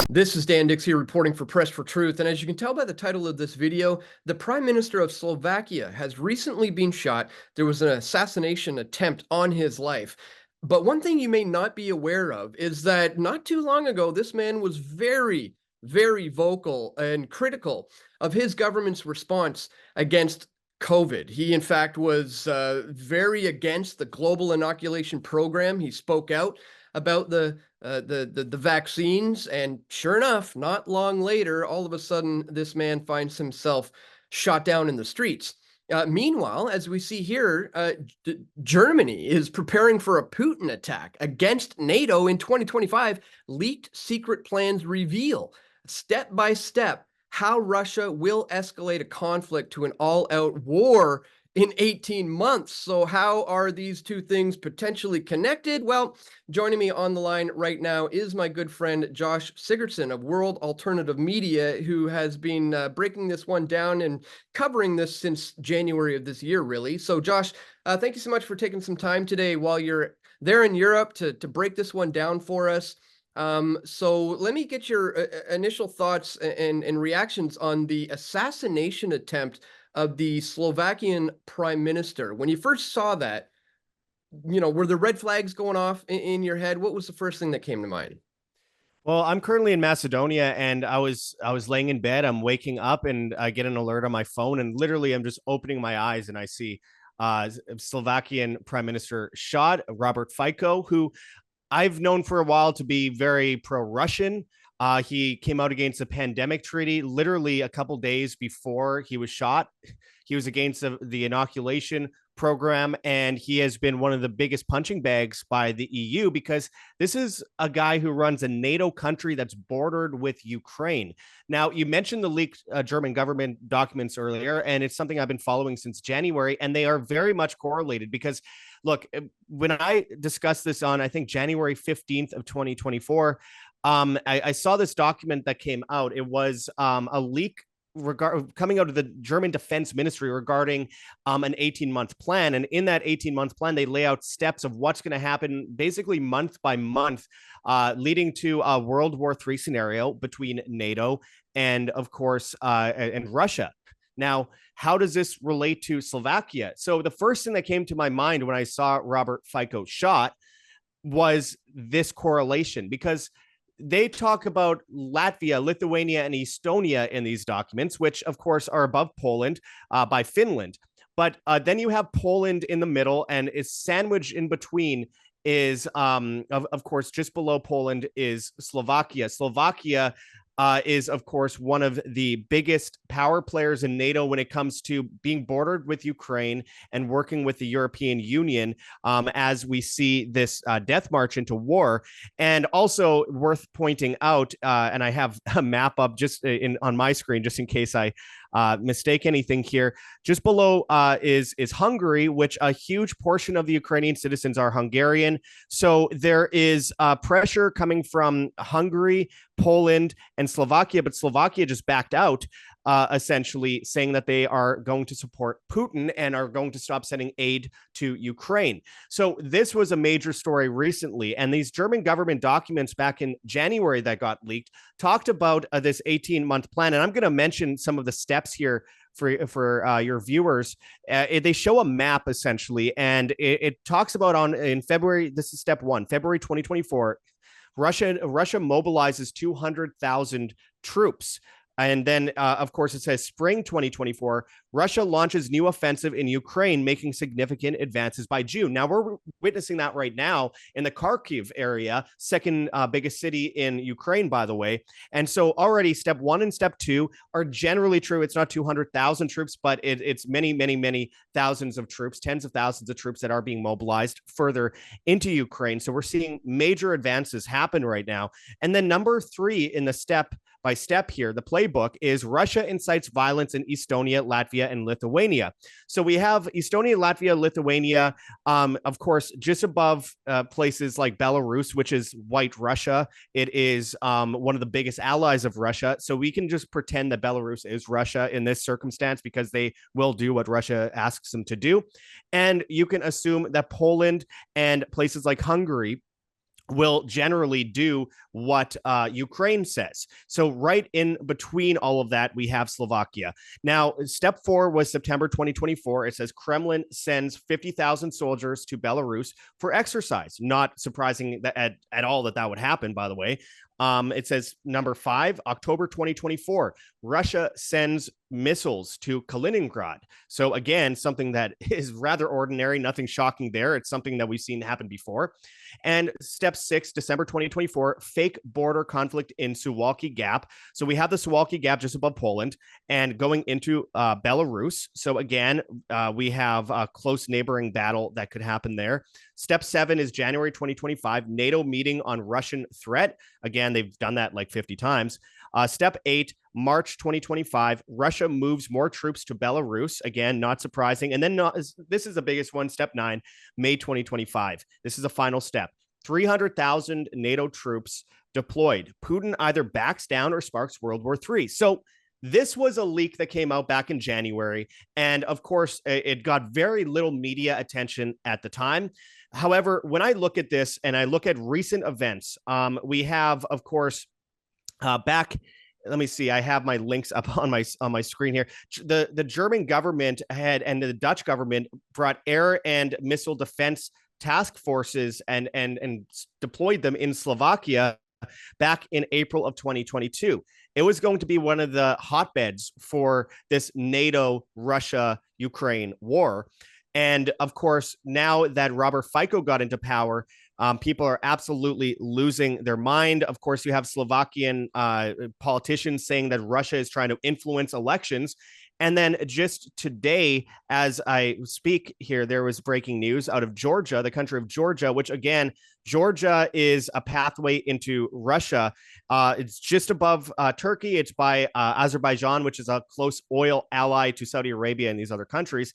This is Dan Dix here reporting for Press for Truth, and as you can tell by the title of this video, the Prime Minister of Slovakia has recently been shot. There was an assassination attempt on his life. But one thing you may not be aware of is that not too long ago, this man was very, very vocal and critical of his government's response against COVID. He, in fact, was very against the global inoculation program. He spoke out about the vaccines, and sure enough, not long later, all of a sudden, this man finds himself shot down in the streets. Meanwhile, as we see here, Germany is preparing for a Putin attack against NATO in 2025. Leaked secret plans reveal, step by step, how Russia will escalate a conflict to an all-out war in 18 months. So how are these two things potentially connected? Well, joining me on the line right now is my good friend Josh Sigurdson of World Alternative Media, who has been breaking this one down and covering this since January of this year, really. So Josh, thank you so much for taking some time today while you're there in Europe to break this one down for us. So let me get your initial thoughts and reactions on the assassination attempt of the Slovakian prime minister. When you first saw that, were there red flags going off in your head? What was the first thing that came to mind? Well, I'm currently in Macedonia, and I was laying in bed. I'm waking up, and I get an alert on my phone, and literally, I'm just opening my eyes, and I see Slovakian Prime Minister shot, Robert Fico, who I've known for a while to be very pro-Russian. He came out against the pandemic treaty literally a couple days before he was shot. He was against the inoculation program, and he has been one of the biggest punching bags by the EU because this is a guy who runs a NATO country that's bordered with Ukraine. Now, you mentioned the leaked German government documents earlier, and it's something I've been following since January, and they are very much correlated because, look, when I discussed this on, I think, January 15th of 2024, I saw this document that came out. It was a leak coming out of the German Defense Ministry regarding an 18-month plan. And in that 18-month plan, they lay out steps of what's going to happen basically month by month, leading to a World War III scenario between NATO and, of course, and Russia. Now, how does this relate to Slovakia? So the first thing that came to my mind when I saw Robert Fico shot was this correlation, because they talk about Latvia, Lithuania, and Estonia in these documents, which, of course, are above Poland by Finland. But then you have Poland in the middle, and is sandwiched in between is, of course, just below Poland is Slovakia. Slovakia is, of course, one of the biggest power players in NATO when it comes to being bordered with Ukraine and working with the European Union as we see this death march into war. And also worth pointing out, and I have a map up just on my screen, just in case I mistake anything here. Just below is Hungary, which a huge portion of the Ukrainian citizens are Hungarian. So there is pressure coming from Hungary, Poland, and Slovakia, but Slovakia just backed out, essentially saying that they are going to support Putin and are going to stop sending aid to Ukraine. So this was a major story recently, and these German government documents back in January that got leaked talked about this 18-month plan. And I'm going to mention some of the steps here for your viewers. They show a map essentially, and it talks about in February. This is step one, February 2024. Russia mobilizes 200,000 troops. And then, of course, it says spring 2024, Russia launches new offensive in Ukraine, making significant advances by June. Now, we're witnessing that right now in the Kharkiv area, second biggest city in Ukraine, by the way. And so already step one and step two are generally true. It's not 200,000 troops, but it's many, many, many thousands of troops, tens of thousands of troops that are being mobilized further into Ukraine. So we're seeing major advances happen right now. And then number three in the step by step here, the playbook is Russia incites violence in Estonia, Latvia, and Lithuania. So we have Estonia, Latvia, Lithuania, of course, just above places like Belarus, which is white Russia. It is one of the biggest allies of Russia. So we can just pretend that Belarus is Russia in this circumstance because they will do what Russia asks them to do. And you can assume that Poland and places like Hungary will generally do what Ukraine says. So right in between all of that, we have Slovakia. Now, step 4 was September 2024. It says Kremlin sends 50,000 soldiers to Belarus for exercise. Not surprising that at all that would happen, by the way. It says number 5, October 2024, Russia sends missiles to Kaliningrad. So again, something that is rather ordinary, nothing shocking there. It's something that we've seen happen before. And step 6, December 2024, fake border conflict in Suwalki Gap. So we have the Suwalki Gap just above Poland and going into Belarus. So again, we have a close neighboring battle that could happen there. Step 7 is January 2025, NATO meeting on Russian threat. Again, they've done that like 50 times. Step 8, March 2025, Russia moves more troops to Belarus. Again, not surprising. And then this is the biggest one, step 9, May 2025. This is a final step. 300,000 NATO troops deployed. Putin either backs down or sparks World War III. So this was a leak that came out back in January. And of course, it got very little media attention at the time. However, when I look at this and I look at recent events, we have, of course, back, let me see, I have my links up on my screen here. The German government and the Dutch government brought air and missile defense task forces and deployed them in Slovakia back in April of 2022. It was going to be one of the hotbeds for this NATO Russia Ukraine war. And of course, now that Robert Fico got into power, people are absolutely losing their mind. Of course, you have Slovakian politicians saying that Russia is trying to influence elections. And then just today, as I speak here, there was breaking news out of Georgia, the country of Georgia, which again, Georgia is a pathway into Russia. It's just above Turkey. It's by Azerbaijan, which is a close oil ally to Saudi Arabia and these other countries.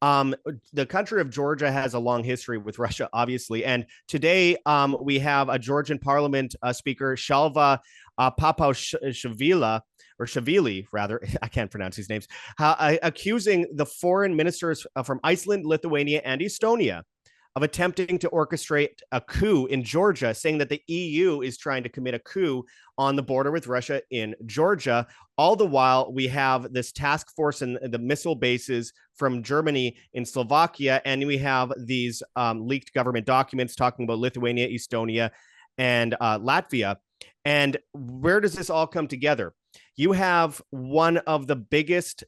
The country of Georgia has a long history with Russia, obviously. And today we have a Georgian parliament speaker, Shalva Papashvili, or Shavili, rather, I can't pronounce these names, accusing the foreign ministers from Iceland, Lithuania, and Estonia of attempting to orchestrate a coup in Georgia, saying that the EU is trying to commit a coup on the border with Russia in Georgia. All the while, we have this task force and the missile bases from Germany in Slovakia, and we have these leaked government documents talking about Lithuania, Estonia, and Latvia. And where does this all come together? You have one of the biggest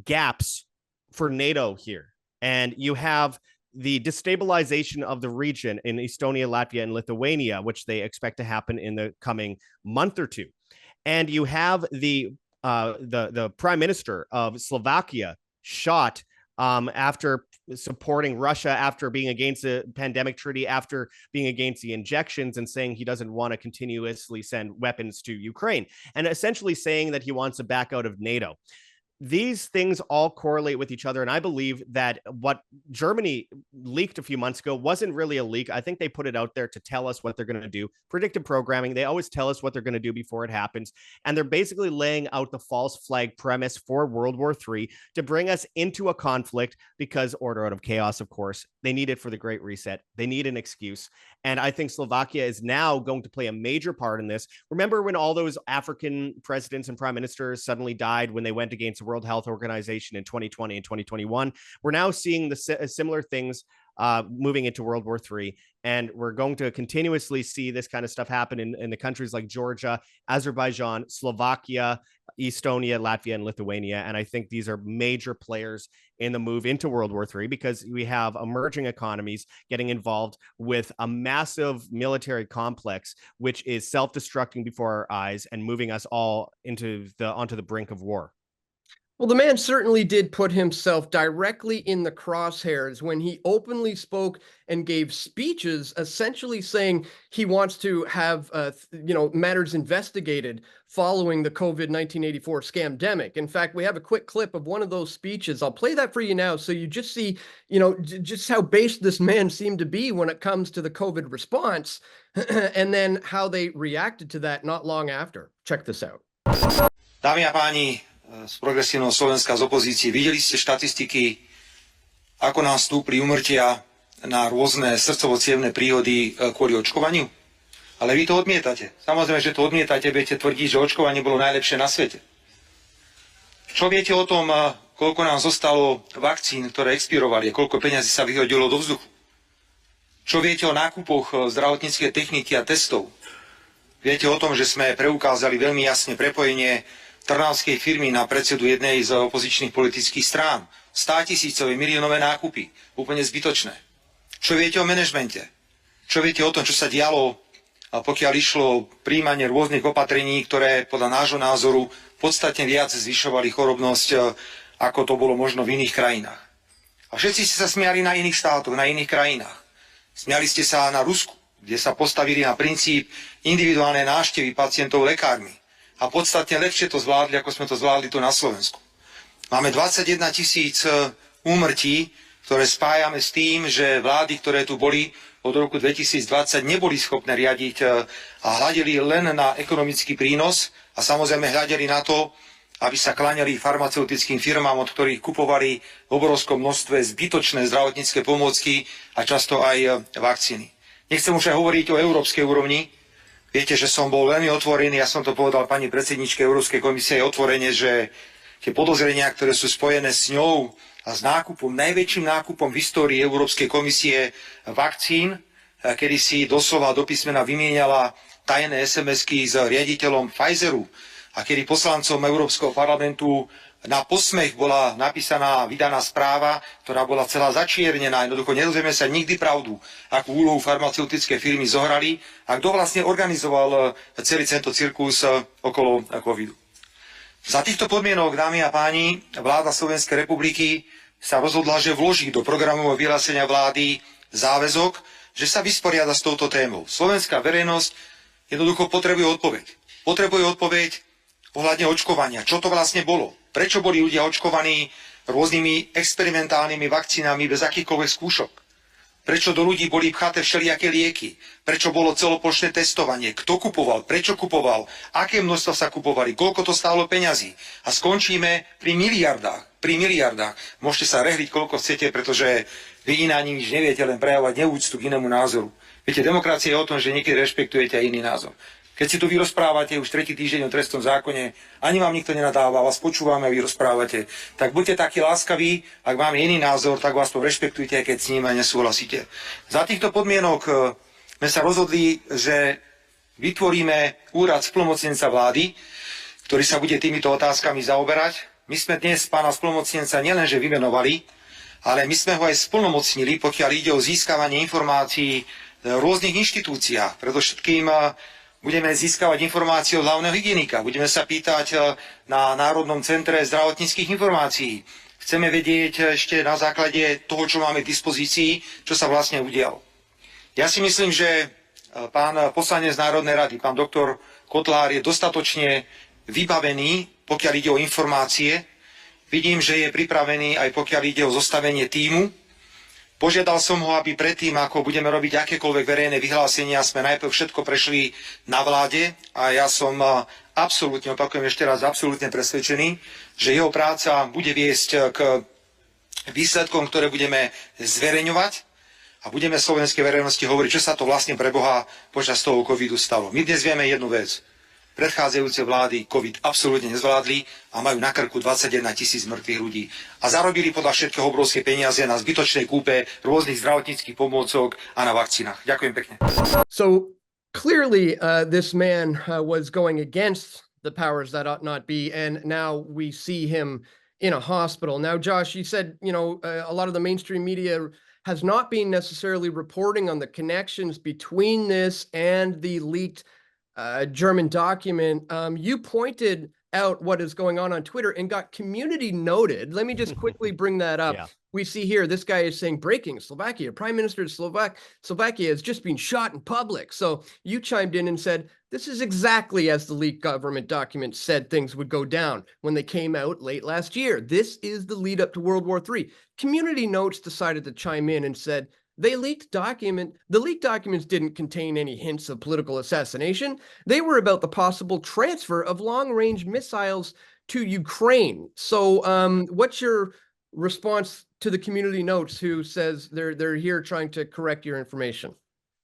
gaps for NATO here, and you have the destabilization of the region in Estonia, Latvia, and Lithuania, which they expect to happen in the coming month or two. And you have the prime minister of Slovakia shot after supporting Russia, after being against the pandemic treaty, after being against the injections, and saying he doesn't want to continuously send weapons to Ukraine, and essentially saying that he wants to back out of NATO. These things all correlate with each other. And I believe that what Germany leaked a few months ago wasn't really a leak. I think they put it out there to tell us what they're going to do. Predictive programming. They always tell us what they're going to do before it happens. And they're basically laying out the false flag premise for World War III to bring us into a conflict, because order out of chaos, of course. They need it for the Great Reset. They need an excuse. And I think Slovakia is now going to play a major part in this. Remember when all those African presidents and prime ministers suddenly died when they went against the World Health Organization in 2020 and 2021? We're now seeing the similar things moving into World War III. And we're going to continuously see this kind of stuff happen in the countries like Georgia, Azerbaijan, Slovakia, Estonia, Latvia, and Lithuania. And I think these are major players in the move into World War III, because we have emerging economies getting involved with a massive military complex, which is self-destructing before our eyes and moving us all onto the brink of war. Well, the man certainly did put himself directly in the crosshairs when he openly spoke and gave speeches, essentially saying he wants to have, matters investigated following the COVID-1984 scamdemic. In fact, we have a quick clip of one of those speeches. I'll play that for you now, so you just see, just how based this man seemed to be when it comes to the COVID response, and then how they reacted to that not long after. Check this out. Dámy a páni, z progresívneho Slovenska, z opozície. Videli ste štatistiky, ako nám stúpli úmrtia na rôzne srdcovo-cievne príhody kvôli očkovaniu? Ale vy to odmietate. Samozrejme, že to odmietate, budete tvrdiť, že očkovanie bolo najlepšie na svete. Čo viete o tom, koľko nám zostalo vakcín, ktoré expirovali, a koľko peňazí sa vyhodilo do vzduchu? Čo viete o nákupoch zdravotníckej techniky a testov? Viete o tom, že sme preukázali veľmi jasne prepojenie trnavskej firmy na predsedu jednej z opozičných politických strán. 100-tisícové, miliónové nákupy. Úplne zbytočné. Čo viete o manažmente? Čo viete o tom, čo sa dialo, pokiaľ išlo o príjmanie rôznych opatrení, ktoré podľa nášho názoru podstatne viac zvyšovali chorobnosť, ako to bolo možno v iných krajinách. A všetci ste sa smiali na iných štátoch, na iných krajinách. Smiali ste sa na Rusku, kde sa postavili na princíp individuálnej návštevy pacientov lekármi. A podstatne lepšie to zvládli, ako sme to zvládli tu na Slovensku. Máme 21 000 úmrtí, ktoré spájame s tým, že vlády, ktoré tu boli od roku 2020, neboli schopné riadiť a hľadeli len na ekonomický prínos a samozrejme hľadeli na to, aby sa kláňali farmaceutickým firmám, od ktorých kupovali v obrovskom množstve zbytočné zdravotnícke pomôcky a často aj vakcíny. Nechcem už aj hovoriť o európskej úrovni. Viete, že som bol veľmi otvorený, ja som to povedal pani predsedničke Európskej komisie otvorene, že tie podozrenia, ktoré sú spojené s ňou a s nákupom, najväčším nákupom v histórii Európskej komisie vakcín, kedy si doslova do písmena vymieniala tajné SMS-ky s riaditeľom Pfizeru a kedy poslancom Európskeho parlamentu na posmech bola napísaná, vydaná správa, ktorá bola celá začiernená. Jednoducho nedozvieme sa nikdy pravdu, akú úlohu farmaceutické firmy zohrali a kto vlastne organizoval celý tento cirkus okolo covidu. Za týchto podmienok, dámy a páni, vláda Slovenskej republiky sa rozhodla, že vloží do programového vyhlásenia vlády záväzok, že sa vysporiada s touto témou. Slovenská verejnosť jednoducho potrebuje odpoveď. Potrebuje odpoveď ohľadne očkovania. Čo to vlastne bolo? Prečo boli ľudia očkovaní rôznymi experimentálnymi vakcínami bez akýchkoľvek skúšok? Prečo do ľudí boli pchaté všelijaké lieky? Prečo bolo celoplošné testovanie? Kto kupoval? Prečo kupoval? Aké množstva sa kupovali? Koľko to stálo peňazí? A skončíme pri miliardách. Pri miliardách. Môžete sa rehliť koľko chcete, pretože vy iná nič neviete, len prejavovať neúctu k inému názoru. Viete, demokracia je o tom, že niekedy rešpektujete aj iný názor. Keď si tu vy rozprávate už tretí týždeň o trestnom zákone, ani vám nikto nenadáva, vás počúvame a vy rozprávate, tak buďte takí láskaví, ak máme iný názor, tak vás to rešpektujte, aj keď s ním aj nesúhlasíte. Za týchto podmienok sme sa rozhodli, že vytvoríme úrad splnomocnenca vlády, ktorý sa bude týmito otázkami zaoberať. My sme dnes pána splnomocnenca nielenže vymenovali, ale my sme ho aj splnomocnili, pokiaľ ide o získavanie informácií v rôznych inštitúciách, predovšetkým budeme získavať informácie od hlavného hygienika. Budeme sa pýtať na Národnom centre zdravotníckych informácií. Chceme vedieť ešte na základe toho, čo máme k dispozícii, čo sa vlastne udialo. Ja si myslím, že pán poslanec Národnej rady, pán doktor Kotlár, je dostatočne vybavený, pokiaľ ide o informácie. Vidím, že je pripravený aj pokiaľ ide o zostavenie tímu. Požiadal som ho, aby predtým, ako budeme robiť akékoľvek verejné vyhlásenia, sme najprv všetko prešli na vláde a ja som absolútne, opakujem ešte raz, absolútne presvedčený, že jeho práca bude viesť k výsledkom, ktoré budeme zverejňovať a budeme slovenskej verejnosti hovoriť, čo sa to vlastne pre Boha počas toho covidu stalo. My dnes vieme jednu vec. Predchádzajúce vlády COVID absolútne nezvládli a majú na krku 21 000 mŕtvych ľudí. A zarobili podľa všetkého obrovské peniaze na zbytočnej kúpe rôznych zdravotníckych pomôcok a na vakcínach. Ďakujem pekne. So clearly this man was going against the powers that ought not be, and now we see him in a hospital. Now, Josh, you said, a lot of the mainstream media has not been necessarily reporting on the connections between this and the leaked German document. You pointed out what is going on Twitter and got community noted. Let me just quickly bring that up. Yeah. We see here, this guy is saying, breaking, Slovakia, Prime Minister of Slovakia has just been shot in public. So you chimed in and said, this is exactly as the leaked government document said things would go down when they came out late last year. This is the lead up to World War III. Community Notes decided to chime in and said, the leaked documents didn't contain any hints of political assassination. They were about the possible transfer of long-range missiles to Ukraine. So what's your response to the community notes who says they're here trying to correct your information?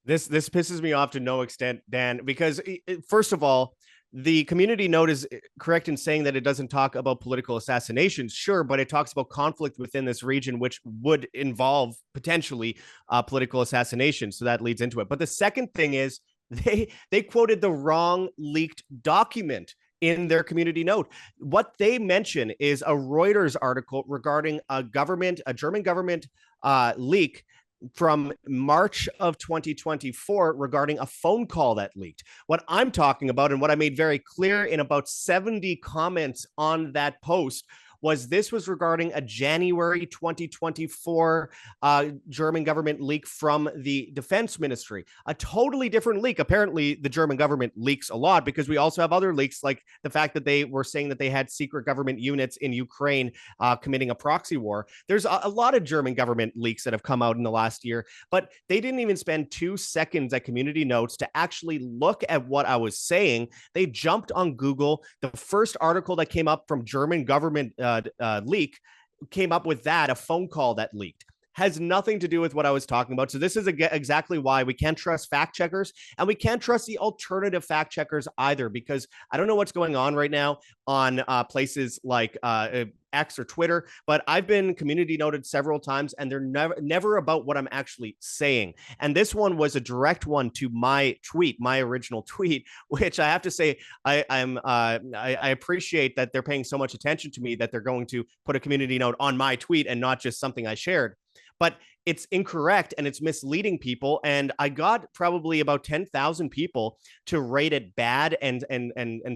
This pisses me off to no extent, Dan, because first of all, the community note is correct in saying that it doesn't talk about political assassinations, sure, but it talks about conflict within this region, which would involve potentially political assassination. So that leads into it. But the second thing is they quoted the wrong leaked document in their community note. What they mention is a Reuters article regarding a German government leak from March of 2024 regarding a phone call that leaked. What I'm talking about, and what I made very clear in about 70 comments on that post, was this was regarding a January 2024 German government leak from the defense ministry. A totally different leak. Apparently, the German government leaks a lot because we also have other leaks, like the fact that they were saying that they had secret government units in Ukraine committing a proxy war. There's a lot of German government leaks that have come out in the last year, but they didn't even spend 2 seconds at community notes to actually look at what I was saying. They jumped on Google. The first article that came up from German government leak came up with that, a phone call that leaked. Has nothing to do with what I was talking about. So this is exactly why we can't trust fact checkers, and we can't trust the alternative fact checkers either, because I don't know what's going on right now on places like X or Twitter, but I've been community noted several times, and they're never about what I'm actually saying. And this one was a direct one to my tweet, my original tweet, which I have to say I appreciate that they're paying so much attention to me that they're going to put a community note on my tweet and not just something I shared. But it's incorrect and it's misleading people. And I got probably about 10,000 people to rate it bad and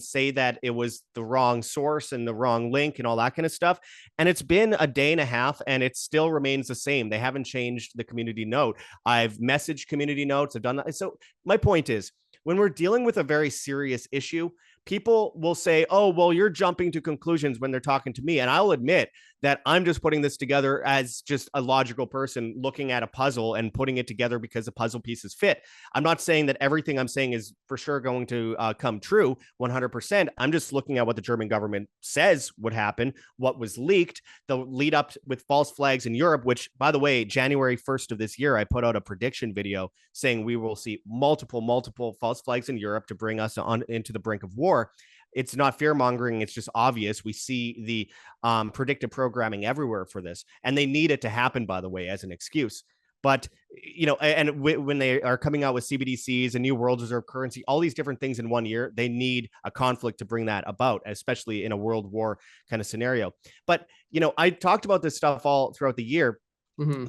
say that it was the wrong source and the wrong link and all that kind of stuff. And it's been a day and a half and it still remains the same. They haven't changed the community note. I've messaged community notes. I've done that. So my point is, when we're dealing with a very serious issue, people will say, oh, well, you're jumping to conclusions when they're talking to me. And I'll admit that I'm just putting this together as just a logical person looking at a puzzle and putting it together because the puzzle pieces fit. I'm not saying that everything I'm saying is for sure going to come true 100%. I'm just looking at what the German government says would happen, what was leaked, the lead up with false flags in Europe, which, by the way, January 1st of this year, I put out a prediction video saying we will see multiple false flags in Europe to bring us on into the brink of war. It's not fear mongering. It's just obvious. We see the predictive programming everywhere for this, and they need it to happen, by the way, as an excuse. But, you know, and when they are coming out with CBDCs and new world reserve currency, all these different things in one year, they need a conflict to bring that about, especially in a world war kind of scenario. But, you know, I talked about this stuff all throughout the year,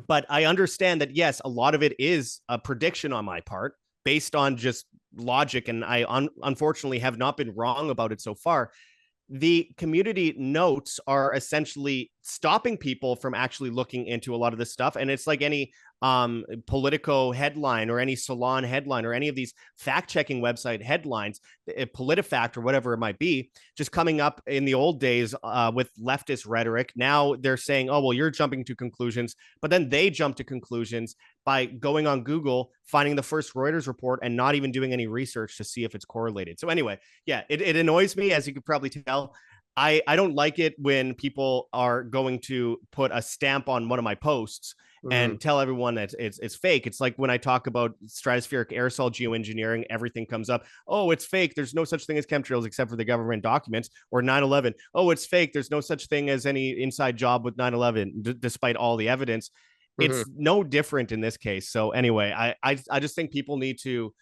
but I understand that, yes, a lot of it is a prediction on my part based on just logic, and I unfortunately have not been wrong about it so far. The community notes are essentially stopping people from actually looking into a lot of this stuff. And it's like any Politico headline or any Salon headline or any of these fact-checking website headlines, PolitiFact or whatever it might be, just coming up in the old days with leftist rhetoric. Now they're saying, oh, well, you're jumping to conclusions, but then they jump to conclusions by going on Google, finding the first Reuters report and not even doing any research to see if it's correlated. So anyway, yeah, it annoys me, as you could probably tell. I don't like it when people are going to put a stamp on one of my posts and tell everyone that it's fake. It's like when I talk about stratospheric aerosol geoengineering, everything comes up. Oh, it's fake. There's no such thing as chemtrails except for the government documents. Or 9/11. Oh, it's fake. There's no such thing as any inside job with 9/11, despite all the evidence. It's no different in this case. So anyway, I just think people need to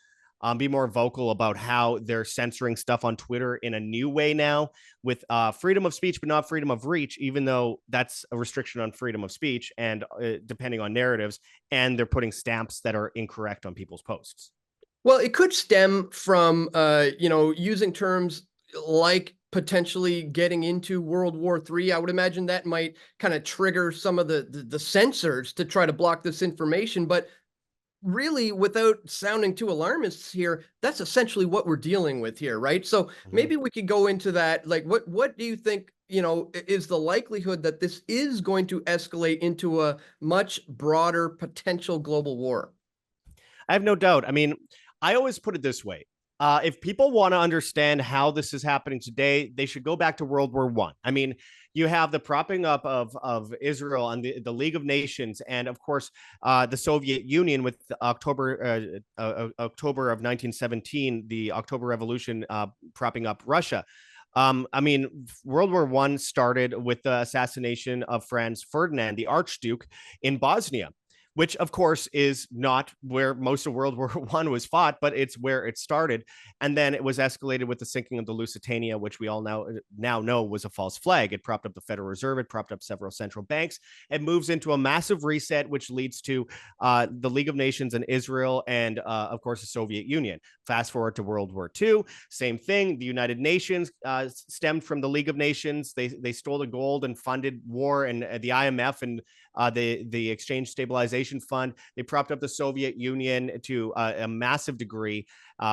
be more vocal about how they're censoring stuff on Twitter in a new way now with freedom of speech, but not freedom of reach, even though that's a restriction on freedom of speech and depending on narratives. And they're putting stamps that are incorrect on people's posts. Well, it could stem from, you know, using terms like potentially getting into World War III. I would imagine that might kind of trigger some of the censors to try to block this information. But really, without sounding too alarmist here, that's essentially what we're dealing with here, right? So maybe we could go into that. Like, what do you think, you know, is the likelihood that this is going to escalate into a much broader potential global war? I have no doubt. I mean, I always put it this way. If people want to understand how this is happening today, they should go back to World War One. I mean, you have the propping up of Israel and the League of Nations, and of course the Soviet Union with the October of 1917, the October Revolution, propping up Russia. I mean, World War One started with the assassination of Franz Ferdinand, the Archduke, in Bosnia, which of course is not where most of World War One was fought, but it's where it started. And then it was escalated with the sinking of the Lusitania, which we all now know was a false flag. It propped up the Federal Reserve, it propped up several central banks. It moves into a massive reset, which leads to the League of Nations and Israel, and of course the Soviet Union. Fast forward to World War II, same thing. The United Nations stemmed from the League of Nations. They stole the gold and funded war, and the IMF and the Exchange Stabilization Fund. They propped up the Soviet Union to a massive degree.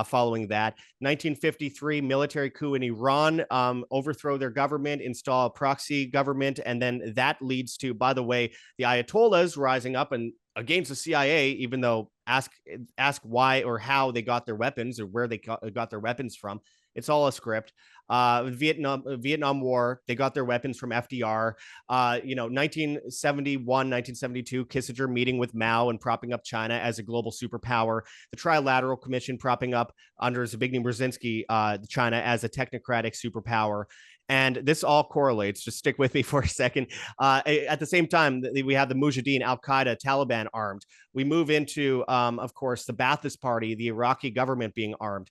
Following that, 1953 military coup in Iran, overthrow their government, install a proxy government, and then that leads to, by the way, the Ayatollahs rising up and against the CIA, even though ask why or how they got their weapons or where they got their weapons from. It's all a script. Vietnam War, they got their weapons from FDR. 1971, 1972, Kissinger meeting with Mao and propping up China as a global superpower. The Trilateral Commission propping up under Zbigniew Brzezinski China as a technocratic superpower. And this all correlates. Just stick with me for a second. At the same time, we have the Mujahideen, Al-Qaeda, Taliban armed. We move into, of course, the Ba'athist Party, the Iraqi government being armed.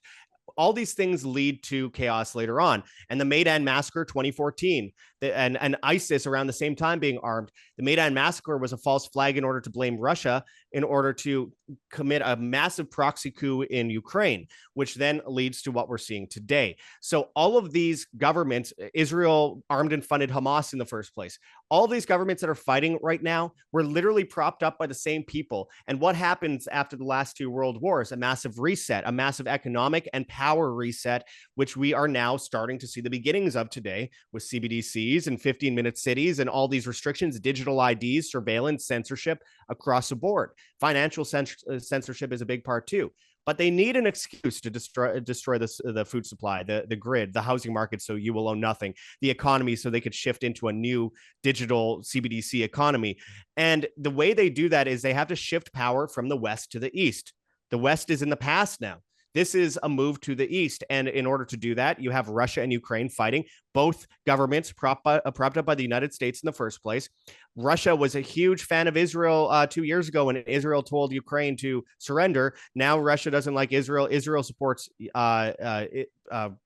All these things lead to chaos later on. And the Maidan Massacre 2014, and ISIS around the same time being armed. The Maidan Massacre was a false flag in order to blame Russia in order to commit a massive proxy coup in Ukraine, which then leads to what we're seeing today. So all of these governments, Israel armed and funded Hamas in the first place, all these governments that are fighting right now were literally propped up by the same people. And what happens after the last two world wars? A massive reset, a massive economic and power reset, which we are now starting to see the beginnings of today with CBDCs and 15-minute cities and all these restrictions, digital IDs, surveillance, censorship across the board. Financial censorship is a big part too. But they need an excuse to destroy the food supply, the grid, the housing market, so you will own nothing, the economy, so they could shift into a new digital CBDC economy. And the way they do that is they have to shift power from the West to the East. The West is in the past now. This is a move to the East. And in order to do that, you have Russia and Ukraine fighting, both governments propped up by the United States in the first place. Russia was a huge fan of Israel 2 years ago when Israel told Ukraine to surrender. Now Russia doesn't like Israel. Israel supports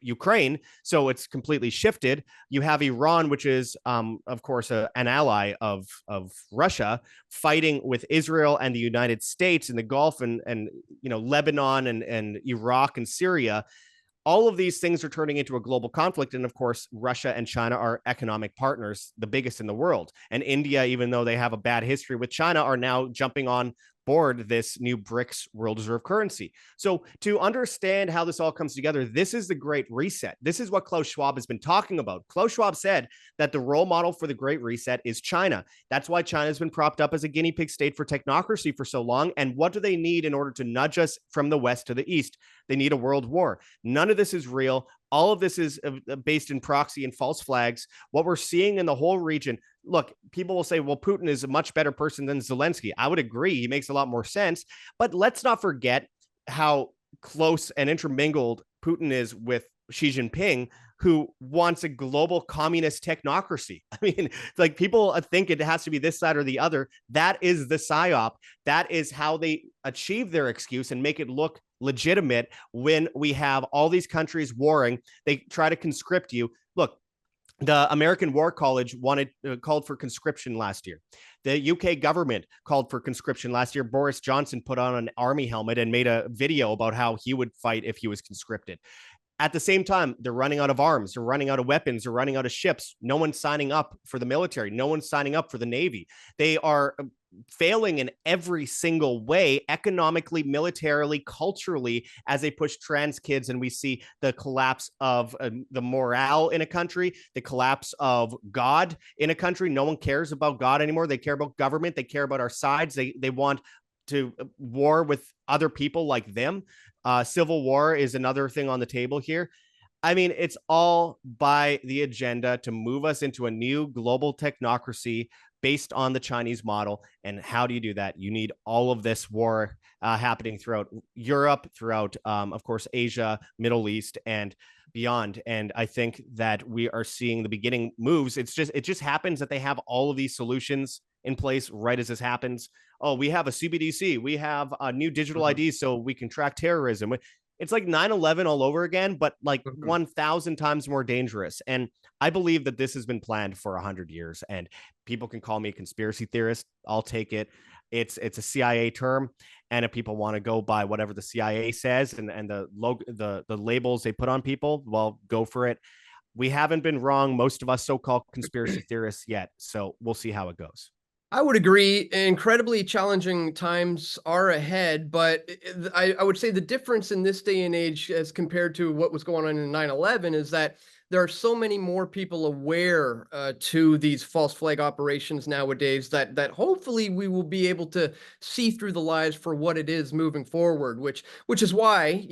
Ukraine. So it's completely shifted. You have Iran, which is, of course, an ally of Russia, fighting with Israel and the United States in the Gulf and Lebanon and Iraq and Syria. All of these things are turning into a global conflict. And of course, Russia and China are economic partners, the biggest in the world. And India, even though they have a bad history with China, are now jumping on board this new BRICS world reserve currency. So to understand how this all comes together, this is the Great Reset. This is what Klaus Schwab has been talking about. Klaus Schwab said that the role model for the Great Reset is China. That's why China has been propped up as a guinea pig state for technocracy for so long. And what do they need in order to nudge us from the West to the East? They need a world war. None of this is real. All of this is based in proxy and false flags. What we're seeing in the whole region, look, people will say, well, Putin is a much better person than Zelensky. I would agree. He makes a lot more sense. But let's not forget how close and intermingled Putin is with Xi Jinping, who wants a global communist technocracy. I mean, like, people think it has to be this side or the other. That is the PSYOP. That is how they achieve their excuse and make it look legitimate when we have all these countries warring. They try to conscript you. Look, the American War College called for conscription last year. The UK government called for conscription last year. Boris Johnson put on an army helmet and made a video about how he would fight if he was conscripted. At the same time, they're running out of arms, they're running out of weapons, they're running out of ships. No one's signing up for the military. No one's signing up for the Navy. They are failing in every single way, economically, militarily, culturally, as they push trans kids. And we see the collapse of the morale in a country, the collapse of God in a country. No one cares about God anymore. They care about government. They care about our sides. They want to war with other people like them. Civil war is another thing on the table here. I mean, it's all by the agenda to move us into a new global technocracy based on the Chinese model. And how do you do that? You need all of this war happening throughout Europe, throughout, of course, Asia, Middle East, and beyond. And I think that we are seeing the beginning moves. It just happens that they have all of these solutions in place right as this happens. Oh, we have a CBDC. We have a new digital ID so we can track terrorism. It's like 9/11 all over again, but like 1,000 times more dangerous. And I believe that this has been planned for 100 years. And people can call me a conspiracy theorist. I'll take it. It's a CIA term. And if people want to go by whatever the CIA says and the labels they put on people, well, go for it. We haven't been wrong, most of us so-called conspiracy theorists yet. So we'll see how it goes. I would agree. Incredibly challenging times are ahead, but I would say the difference in this day and age as compared to what was going on in 9/11 is that there are so many more people aware to these false flag operations nowadays that hopefully we will be able to see through the lies for what it is moving forward, which is why,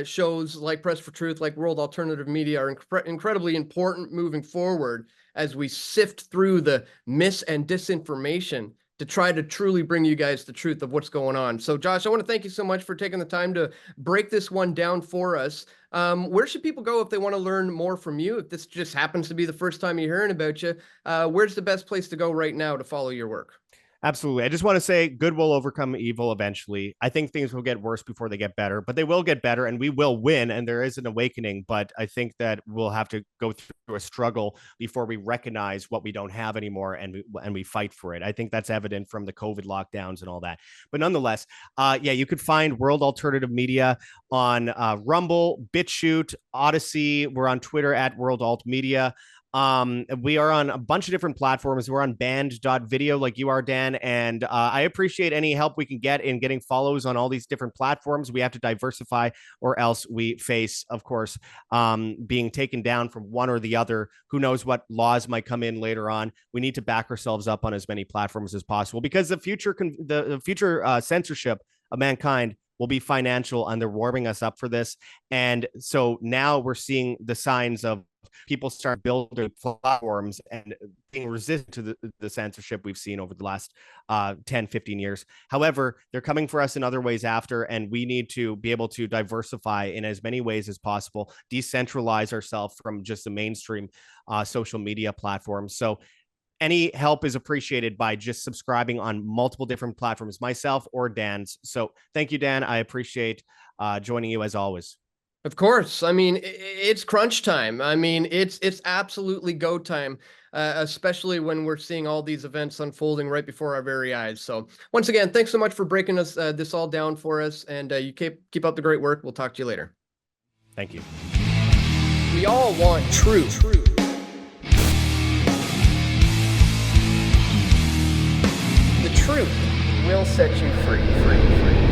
shows like Press for Truth, like World Alternative Media are incredibly important moving forward as we sift through the mis and disinformation to try to truly bring you guys the truth of what's going on. So, Josh, I want to thank you so much for taking the time to break this one down for us. Where should people go if they want to learn more from you? If this just happens to be the first time you're hearing about you, where's the best place to go right now to follow your work? Absolutely. I just want to say good will overcome evil eventually. I think things will get worse before they get better, but they will get better and we will win. And there is an awakening. But I think that we'll have to go through a struggle before we recognize what we don't have anymore and we fight for it. I think that's evident from the COVID lockdowns and all that. But nonetheless, you could find World Alternative Media on Rumble, BitChute, Odyssey. We're on Twitter at World Alt Media. We are on a bunch of different platforms. We're on band.video like you are, Dan. And I appreciate any help we can get in getting follows on all these different platforms. We have to diversify or else we face, of course, being taken down from one or the other. Who knows what laws might come in later on. We need to back ourselves up on as many platforms as possible because the future censorship of mankind will be financial, and they're warming us up for this. And so now we're seeing the signs of people start building platforms and being resistant to the censorship we've seen over the last 10, 15 years. However, they're coming for us in other ways after, and we need to be able to diversify in as many ways as possible, decentralize ourselves from just the mainstream social media platforms. So any help is appreciated by just subscribing on multiple different platforms, myself or Dan's. So thank you, Dan. I appreciate joining you as always. Of course. I mean, it's crunch time. I mean, it's absolutely go time, especially when we're seeing all these events unfolding right before our very eyes. So once again, thanks so much for breaking us this all down for us. And you keep up the great work. We'll talk to you later. Thank you. We all want truth. The truth will set you free.